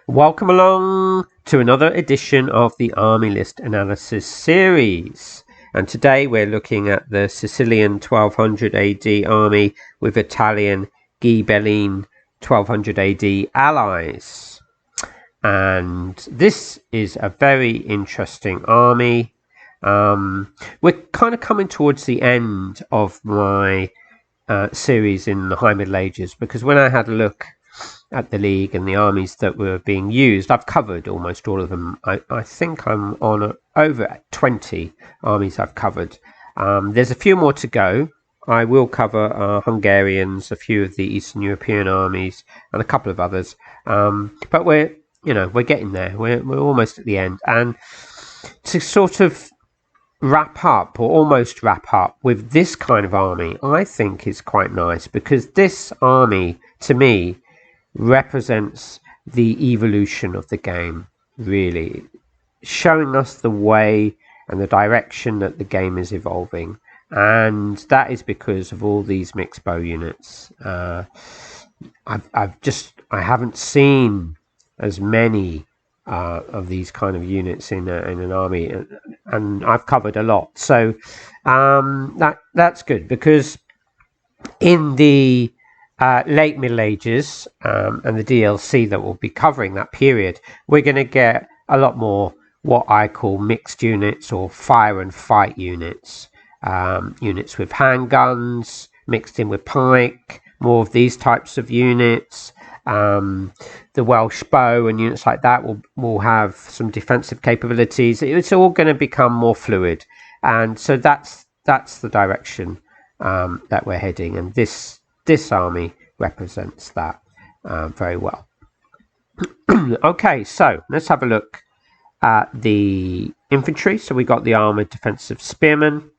Welcome along to another edition of the Army List Analysis series. And today we're looking at the Sicilian 1200 AD army with Italian Ghibelline 1200 AD allies. And this is a very interesting army. We're kind of coming towards the end of my series in the High Middle Ages, because when I had a look at the league and the armies that were being used, I've covered almost all of them. I think I'm on over 20 armies I've covered. There's a few more to go. I will cover Hungarians, a few of the Eastern European armies, and a couple of others. But we're getting there. We're almost at the end. And to sort of wrap up, or almost wrap up, with this kind of army, I think is quite nice, because this army, to me, represents the evolution of the game, really showing us the way and the direction that the game is evolving. And that is because of all these mixed bow units. I haven't seen as many of these kind of units in an army, and I've covered a lot, so that's good, because in the late Middle Ages and the DLC that will be covering that period, we're going to get a lot more what I call mixed units, or fire and fight units. Units with handguns mixed in with pike, more of these types of units. The Welsh bow and units like that will have some defensive capabilities. It's all going to become more fluid, and so that's the direction that we're heading, and this army represents that very well. Okay, so let's have a look at the infantry. So we got the armored defensive spearmen,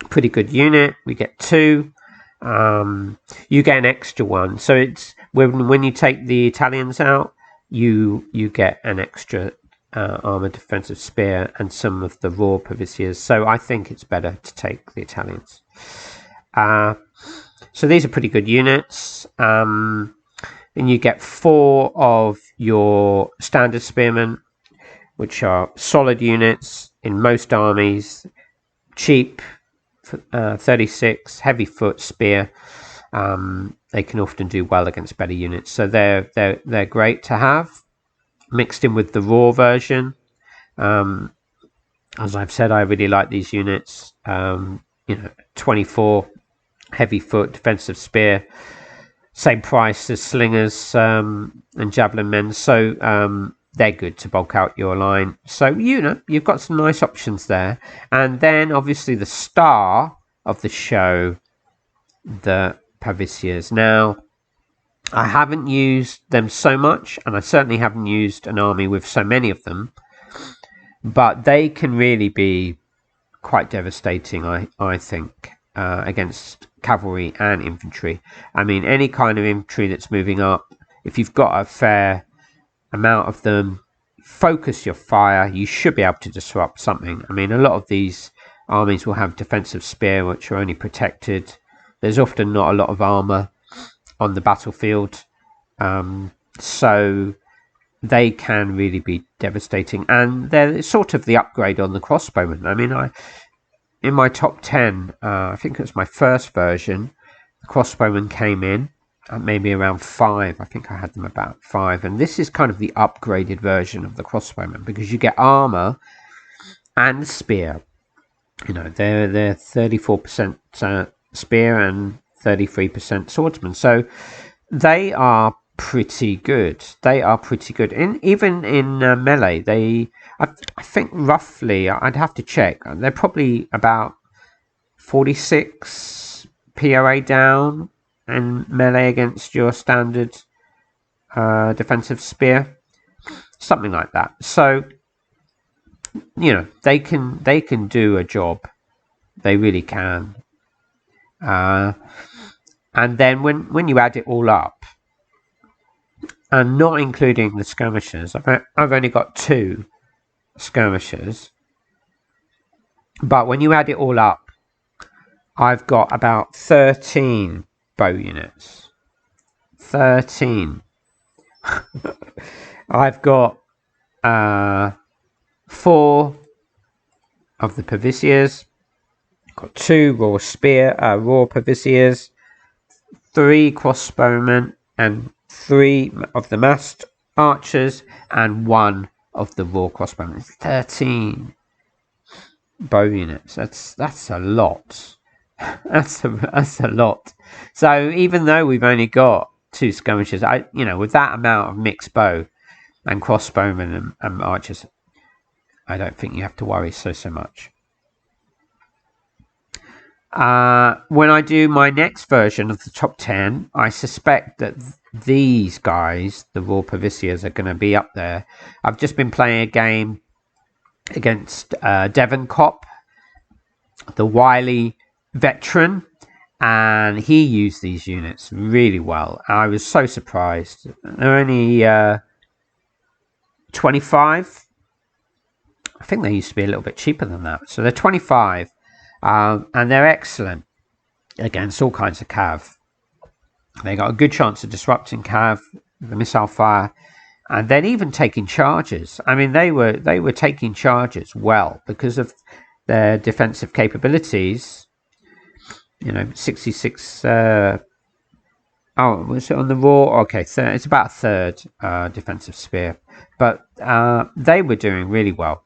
pretty good unit. We get 2. You get an extra one, so it's when you take the Italians out, you get an extra armored defensive spear and some of the raw Pavilions. So I think it's better to take the Italians. So these are pretty good units. And you get 4 of your standard spearmen, which are solid units in most armies. Cheap, 36, heavy foot spear. They can often do well against better units, so they're great to have mixed in with the raw version. As I've said, I really like these units. 24 heavy foot defensive spear, same price as slingers and javelin men, so they're good to bulk out your line. So you've got some nice options there. And then obviously the star of the show, the Pavilions. Now, I haven't used them so much, and I certainly haven't used an army with so many of them, but they can really be quite devastating, I think, against cavalry and infantry. I mean, any kind of infantry that's moving up, if you've got a fair amount of them, focus your fire, you should be able to disrupt something. I mean, a lot of these armies will have defensive spear, which are only protected. There's often not a lot of armor on the battlefield, so they can really be devastating, and they're sort of the upgrade on the crossbowman. I mean, in my top 10, I think it was my first version, the crossbowman came in at maybe around 5. I think I had them about 5, and this is kind of the upgraded version of the crossbowman, because you get armor and spear. They're 34% spear and 33% swordsman, so they are pretty good. Even in melee, I think roughly, I'd have to check, they're probably about 46 POA down in melee against your standard defensive spear, something like that. So they can do a job, they really can. And then when you add it all up, and not including the skirmishers, I've only got 2 skirmishers, but when you add it all up, I've got about 13 bow units. 13. I've got 4 of the Pavilions, got 2 raw Pavilions, 3 crossbowmen, and 3 of the massed archers, and 1 of the raw crossbowmen. 13 bow units. That's a lot. That's a lot. So even though we've only got 2 skirmishers, with that amount of mixed bow and crossbowmen and archers, I don't think you have to worry so much. When I do my next version of the top 10, I suspect that these guys, the raw Pavilions, are going to be up there. I've just been playing a game against Devon Cop, the wily veteran, and he used these units really well. I was so surprised. They're only 25. I think they used to be a little bit cheaper than that. So they're 25, and they're excellent against all kinds of cav. They got a good chance of disrupting cav, the missile fire, and then even taking charges. I mean, they were taking charges well because of their defensive capabilities. 66. Was it on the raw? Okay, it's about a third defensive spear, but they were doing really well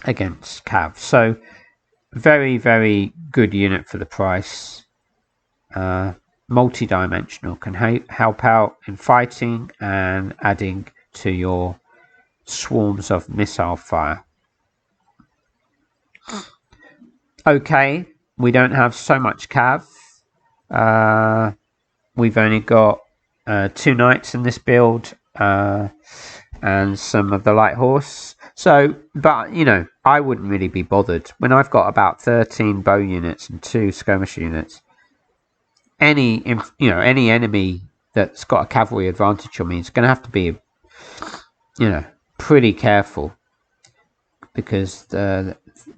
against cav. So very, very good unit for the price. Multi-dimensional, can help out in fighting and adding to your swarms of missile fire. Okay, we don't have so much cav. We've only got 2 knights in this build and some of the light horse. So, but I wouldn't really be bothered when I've got about 13 bow units and 2 skirmish units. Any enemy that's got a cavalry advantage on me is going to have to be, pretty careful, because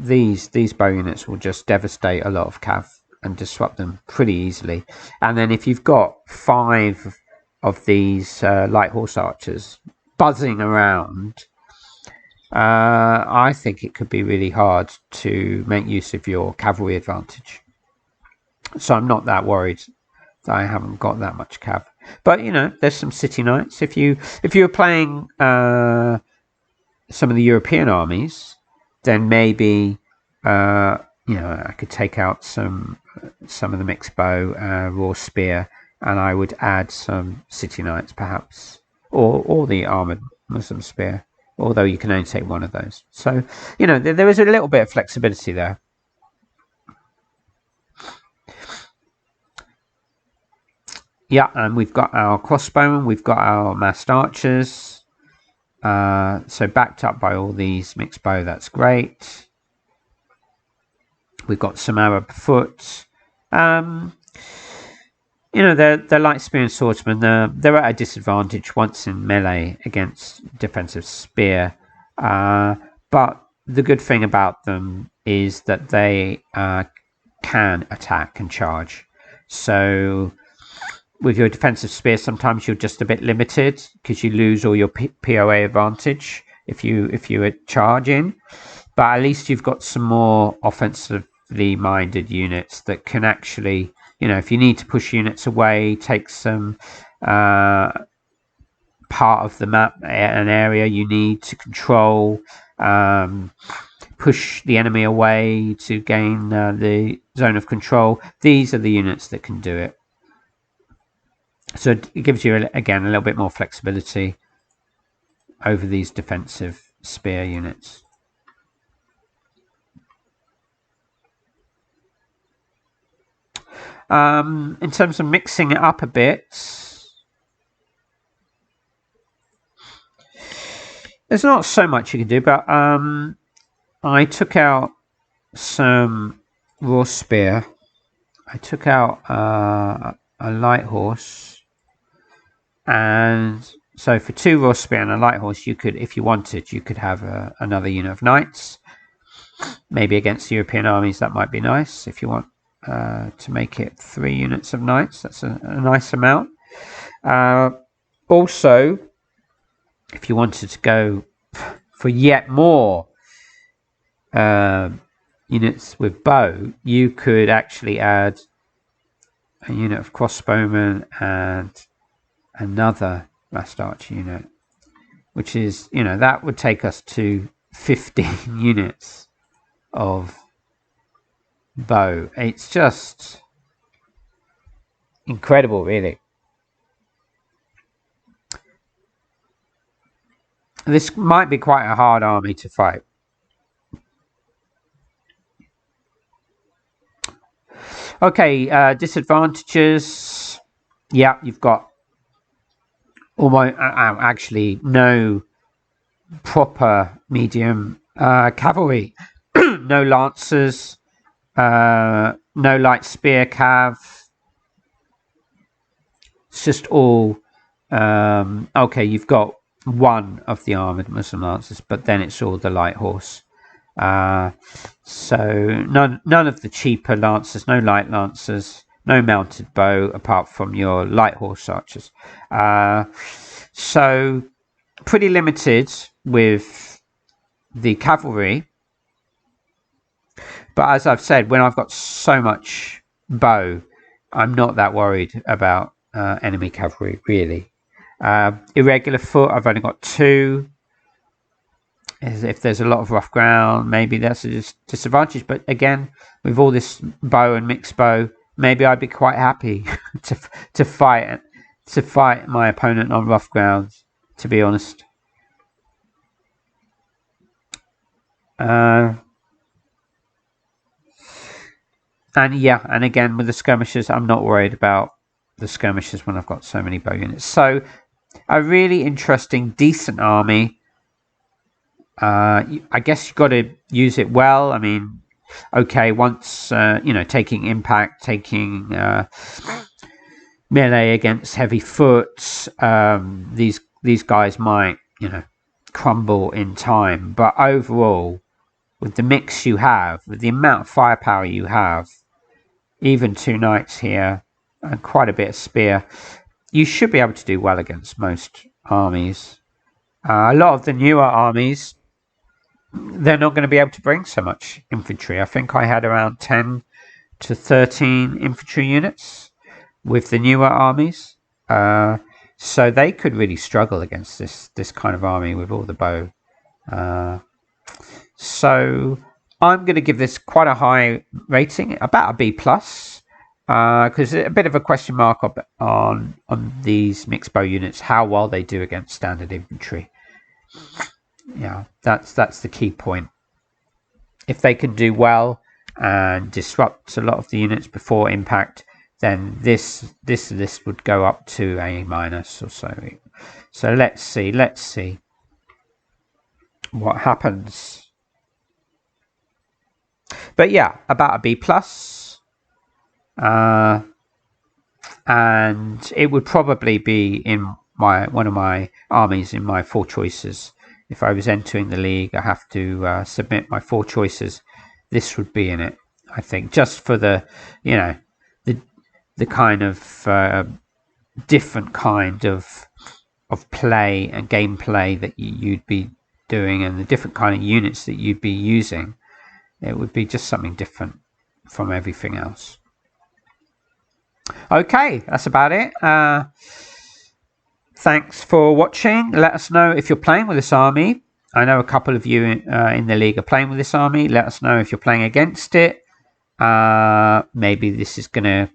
these bow units will just devastate a lot of cav and disrupt them pretty easily. And then if you've got 5 of these light horse archers buzzing around, I think it could be really hard to make use of your cavalry advantage. So I'm not that worried that I haven't got that much cav. But there's some city knights. If you were playing some of the European armies, then maybe I could take out some of the mixed bow, raw spear, and I would add some city knights perhaps, or the armored Muslim spear. Although you can only take one of those. So there is a little bit of flexibility there. Yeah, and we've got our crossbowmen, we've got our massed archers. So backed up by all these mixed bow, that's great. We've got some Arab foot. They're light spear and swordsmen. They're at a disadvantage once in melee against defensive spear. But the good thing about them is that they can attack and charge. So with your defensive spear, sometimes you're just a bit limited because you lose all your POA advantage if you are charging. But at least you've got some more offensively minded units that can actually, if you need to push units away, take some part of the map, an area you need to control, push the enemy away to gain the zone of control. These are the units that can do it. So it gives you, again, a little bit more flexibility over these defensive spear units. In terms of mixing it up a bit, there's not so much you can do, but I took out some raw spear. I took out a light horse. And so for 2 raw spear and a light horse, you could, if you wanted, you could have another unit of knights. Maybe against the European armies, that might be nice. If you want to make it 3 units of knights, that's a nice amount. Also, if you wanted to go for yet more units with bow, you could actually add a unit of crossbowmen and another last archer unit, which is, that would take us to 15 units of bow. It's just incredible, really. This might be quite a hard army to fight. Okay, disadvantages. Yeah, you've got almost actually no proper medium cavalry, no lancers, no light spear cav. It's just all okay. You've got one of the armored Muslim lancers, but then it's all the light horse. So none of the cheaper lancers, no light lancers, no mounted bow apart from your light horse archers. So pretty limited with the cavalry. But as I've said, when I've got so much bow, I'm not that worried about enemy cavalry, really. Irregular foot, I've only got 2. If there's a lot of rough ground, maybe that's a disadvantage. But again, with all this bow and mixed bow, maybe I'd be quite happy to fight my opponent on rough ground, to be honest. And again with the skirmishers, I'm not worried about the skirmishers when I've got so many bow units. So a really interesting, decent army. I guess you've got to use it well. I mean, okay, once taking impact, taking melee against heavy foot, these guys might crumble in time. But overall, with the mix you have, with the amount of firepower you have, even 2 knights here and quite a bit of spear, you should be able to do well against most armies. A lot of the newer armies, they're not going to be able to bring so much infantry. I think I had around 10 to 13 infantry units with the newer armies. So they could really struggle against this kind of army with all the bow. So I'm going to give this quite a high rating, about a B+, because a bit of a question mark on these mixed bow units, how well they do against standard infantry. Yeah, that's the key point. If they can do well and disrupt a lot of the units before impact, then this list would go up to A- or so. So let's see what happens. But yeah, about a B+. And it would probably be in one of my armies in my 4 choices. If I was entering the league, I have to submit my 4 choices. This would be in it, I think, just for the kind of different kind of play and gameplay that you'd be doing, and the different kind of units that you'd be using. It would be just something different from everything else. Okay, that's about it. Thanks for watching. Let us know if you're playing with this army. I know a couple of you in the league are playing with this army. Let us know if you're playing against it. Maybe this is going to,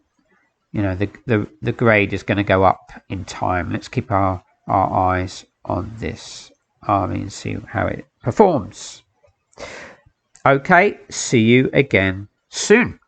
the grade is going to go up in time. Let's keep our eyes on this army and see how it performs. Okay, see you again soon.